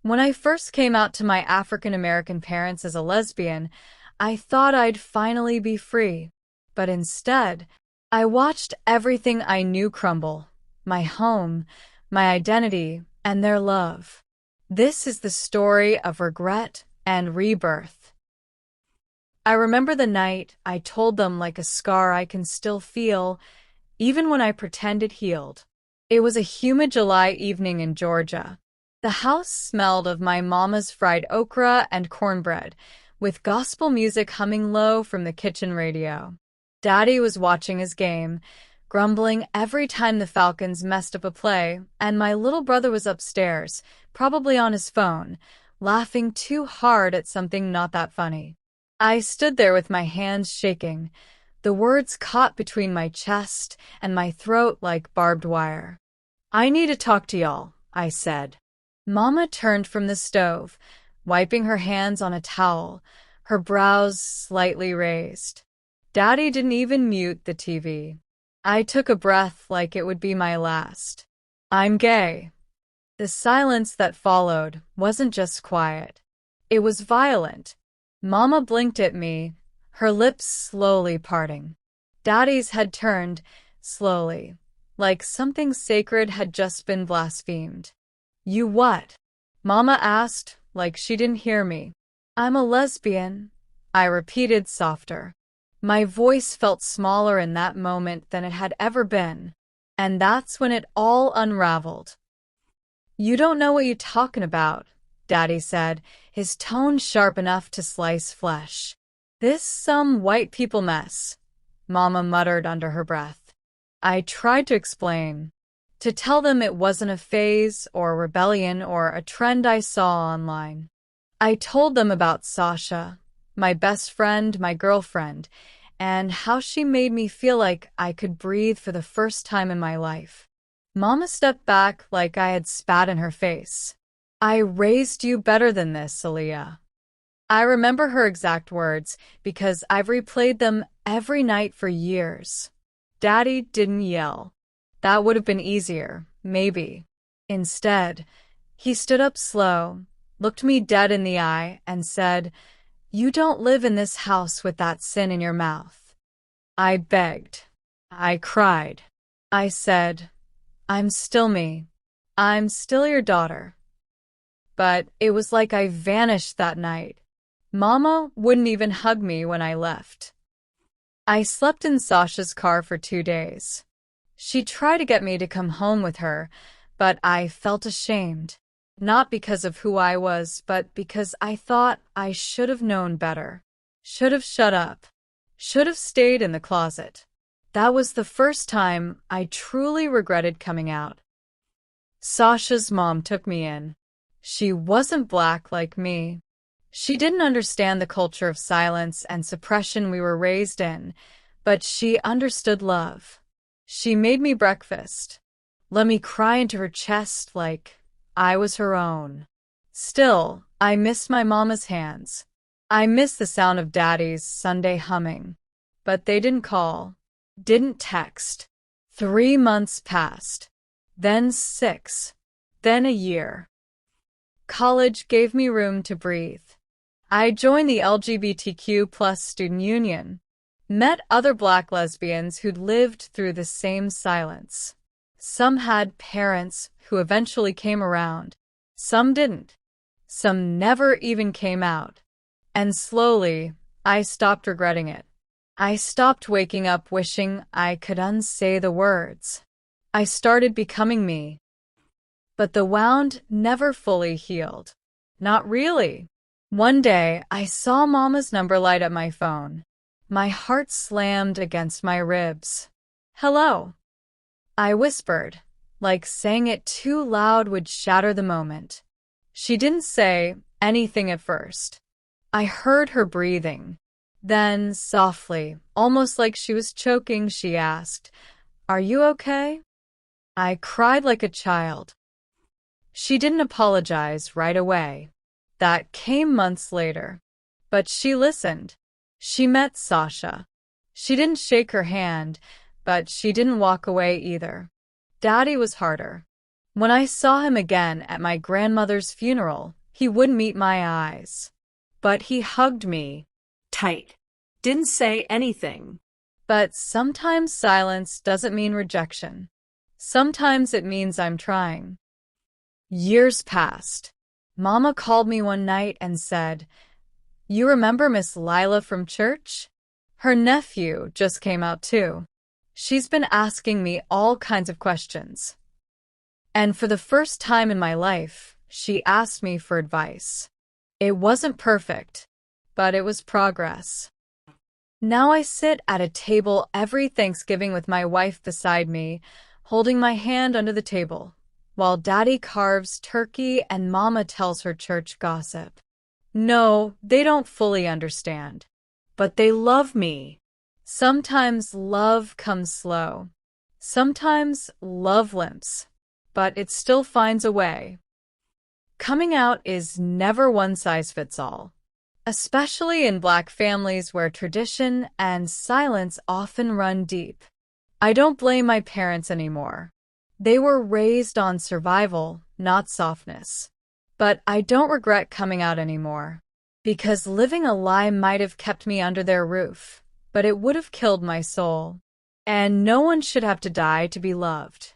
When I first came out to my African American parents as a lesbian, I thought I'd finally be free. But instead, I watched everything I knew crumble: my home, my identity, and their love. This is the story of regret and rebirth. I remember the night I told them like a scar I can still feel, even when I pretend it healed. It was a humid July evening in Georgia. The house smelled of my mama's fried okra and cornbread, with gospel music humming low from the kitchen radio. Daddy was watching his game, grumbling every time the Falcons messed up a play, and my little brother was upstairs, probably on his phone, laughing too hard at something not that funny. I stood there with my hands shaking, the words caught between my chest and my throat like barbed wire. "I need to talk to y'all," I said. Mama turned from the stove, wiping her hands on a towel, her brows slightly raised. Daddy didn't even mute the TV. I took a breath like it would be my last. "I'm gay." The silence that followed wasn't just quiet. It was violent. Mama blinked at me, her lips slowly parting. Daddy's head turned, slowly, like something sacred had just been blasphemed. "You what?" Mama asked, like she didn't hear me. "I'm a lesbian," I repeated softer. My voice felt smaller in that moment than it had ever been. And that's when it all unraveled. "You don't know what you're talking about," Daddy said, his tone sharp enough to slice flesh. "This some white people mess," Mama muttered under her breath. I tried to explain, to tell them it wasn't a phase or rebellion or a trend I saw online. I told them about Sasha, my best friend, my girlfriend, and how she made me feel like I could breathe for the first time in my life. Mama stepped back like I had spat in her face. "I raised you better than this, Aaliyah." I remember her exact words because I've replayed them every night for years. Daddy didn't yell. That would have been easier, maybe. Instead, he stood up slow, looked me dead in the eye, and said, "You don't live in this house with that sin in your mouth." I begged. I cried. I said, "I'm still me. I'm still your daughter." But it was like I vanished that night. Mama wouldn't even hug me when I left. I slept in Sasha's car for 2 days. She tried to get me to come home with her, but I felt ashamed. Not because of who I was, but because I thought I should have known better. Should have shut up. Should have stayed in the closet. That was the first time I truly regretted coming out. Sasha's mom took me in. She wasn't black like me. She didn't understand the culture of silence and suppression we were raised in, but she understood love. She made me breakfast, let me cry into her chest like I was her own. Still, I missed my mama's hands. I missed the sound of Daddy's Sunday humming. But they didn't call, didn't text. 3 months passed, then 6, then a year. College gave me room to breathe. I joined the LGBTQ+ student union, met other Black lesbians who'd lived through the same silence. Some had parents who eventually came around. Some didn't. Some never even came out. And slowly, I stopped regretting it. I stopped waking up wishing I could unsay the words. I started becoming me. But the wound never fully healed. Not really. One day, I saw Mama's number light up my phone. My heart slammed against my ribs. "Hello," I whispered, like saying it too loud would shatter the moment. She didn't say anything at first. I heard her breathing. Then, softly, almost like she was choking, she asked, "Are you okay?" I cried like a child. She didn't apologize right away. That came months later. But she listened. She met Sasha. She didn't shake her hand, but she didn't walk away either. Daddy was harder. When I saw him again at my grandmother's funeral, he wouldn't meet my eyes. But he hugged me. Tight. Didn't say anything. But sometimes silence doesn't mean rejection. Sometimes it means I'm trying. Years passed. Mama called me one night and said, "You remember Miss Lila from church? Her nephew just came out too. She's been asking me all kinds of questions." And for the first time in my life, she asked me for advice. It wasn't perfect, but it was progress. Now I sit at a table every Thanksgiving with my wife beside me, holding my hand under the table, while Daddy carves turkey and Mama tells her church gossip. No, they don't fully understand, but they love me. Sometimes love comes slow. Sometimes love limps, but it still finds a way. Coming out is never one size fits all, especially in Black families where tradition and silence often run deep. I don't blame my parents anymore. They were raised on survival, not softness. But I don't regret coming out anymore, because living a lie might have kept me under their roof, but it would have killed my soul. And no one should have to die to be loved.